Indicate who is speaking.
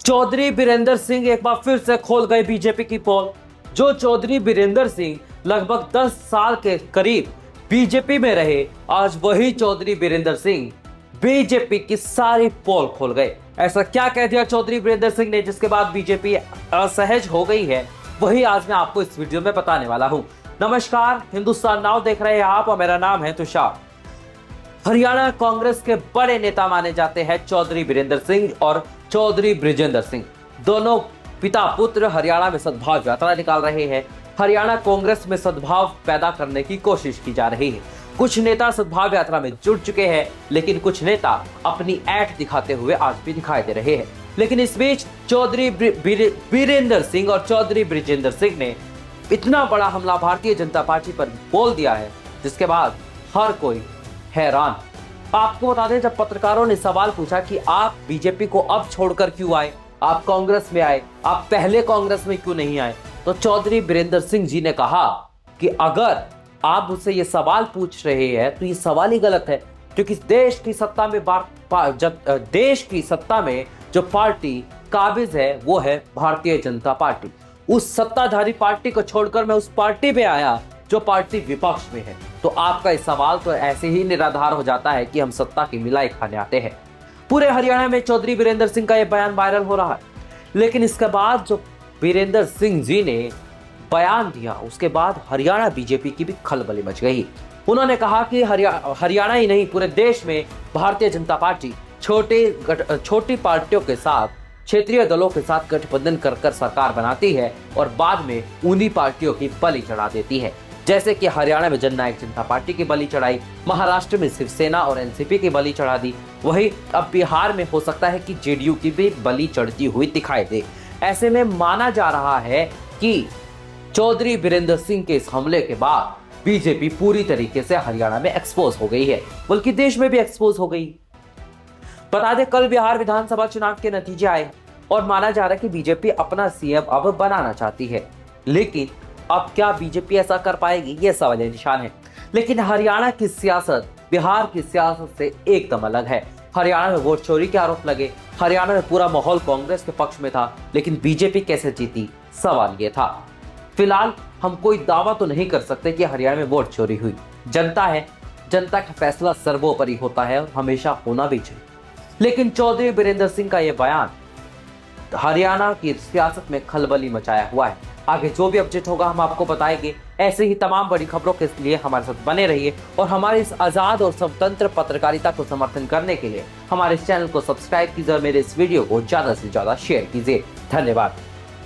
Speaker 1: चौधरी बीरेंद्र सिंह एक बार फिर से खोल गए बीजेपी की पोल। जो चौधरी बीरेंद्र सिंह लगभग 10 साल के करीब बीजेपी में रहे, आज वही चौधरी बीरेंद्र सिंह बीजेपी की सारी पोल खोल गए। ऐसा क्या कह दिया चौधरी बीरेंद्र सिंह ने जिसके बाद बीजेपी असहज हो गई है, वही आज मैं आपको इस वीडियो में बताने वाला हूं। नमस्कार, हिंदुस्तान नाउ देख रहे हैं आप और मेरा नाम है तुषार। हरियाणा कांग्रेस के बड़े नेता माने जाते हैं चौधरी बीरेंद्र सिंह और चौधरी बृजेंद्र सिंह। दोनों पिता पुत्र हरियाणा में सद्भाव यात्रा निकाल रहे हैं। हरियाणा कांग्रेस में सद्भाव पैदा करने की कोशिश की जा रही है। कुछ नेता सद्भाव यात्रा में जुड़ चुके हैं, लेकिन कुछ नेता अपनी ऐठ दिखाते हुए आज भी दिखाई दे रहे हैं। लेकिन इस बीच चौधरी बीरेंद्र सिंह और चौधरी बृजेंद्र सिंह ने इतना बड़ा हमला भारतीय जनता पार्टी पर बोल दिया है, जिसके बाद हर कोई हैरान। आपको बता दें, जब पत्रकारों ने सवाल पूछा कि आप बीजेपी को अब छोड़कर क्यों आए, आप कांग्रेस में आए, आप पहले कांग्रेस में क्यों नहीं आए, तो चौधरी बीरेंद्र सिंह जी ने कहा कि अगर आप मुझसे ये सवाल पूछ रहे हैं तो ये सवाल ही गलत है, क्योंकि देश की सत्ता में जो पार्टी काबिज है वो है भारतीय जनता पार्टी। उस सत्ताधारी पार्टी को छोड़कर मैं उस पार्टी में आया जो पार्टी विपक्ष में है। तो आपका इस सवाल तो ऐसे ही निराधार हो जाता है कि हम सत्ता की मिलाई खाने आते हैं। पूरे हरियाणा में चौधरी बीरेंद्र सिंह का यह बयान वायरल हो रहा है, लेकिन इसके बाद जो बीरेंद्र सिंह जी ने बयान दिया, उसके बाद हरियाणा बीजेपी की भी खलबली मच गई। उन्होंने कहा कि हरियाणा ही नहीं, पूरे देश में भारतीय जनता पार्टी छोटी पार्टियों के साथ, क्षेत्रीय दलों के साथ गठबंधन कर सरकार बनाती है और बाद में उन्हीं पार्टियों की बलि चढ़ा देती है। जैसे कि हरियाणा में जननायक जनता पार्टी की बलि चढ़ाई, महाराष्ट्र में शिवसेना और एनसीपी की बलि चढ़ा दी, वही अब बिहार में हो सकता है कि जेडीयू की भी बलि चढ़ती हुई दिखाई दे। ऐसे में माना जा रहा है कि चौधरी बीरेंद्र सिंह के इस हमले के बाद बीजेपी पूरी तरीके से हरियाणा में एक्सपोज हो गई है, बल्कि देश में भी एक्सपोज हो गई। बता दें, कल बिहार विधानसभा चुनाव के नतीजे आए और माना जा रहा है कि बीजेपी अपना सीएम अब बनाना चाहती है, लेकिन अब क्या बीजेपी ऐसा कर पाएगी, ये सवाल निशान है। लेकिन हरियाणा की सियासत बिहार की सियासत से एकदम अलग है। हरियाणा में वोट चोरी के आरोप लगे, हरियाणा में पूरा माहौल कांग्रेस के पक्ष में था, लेकिन बीजेपी कैसे जीती, सवाल ये था। फिलहाल हम कोई दावा तो नहीं कर सकते कि हरियाणा में वोट चोरी हुई। जनता है, जनता का फैसला सर्वोपरि होता है और हमेशा होना भी चाहिए। लेकिन चौधरी बीरेंद्र सिंह का यह बयान हरियाणा की सियासत में खलबली मचाया हुआ है। आगे जो भी अपडेट होगा हम आपको बताएंगे। ऐसे ही तमाम बड़ी खबरों के लिए हमारे साथ बने रहिए और हमारे इस आजाद और स्वतंत्र पत्रकारिता को समर्थन करने के लिए हमारे इस चैनल को सब्सक्राइब कीजिए और मेरे इस वीडियो को ज्यादा से ज्यादा शेयर कीजिए। धन्यवाद।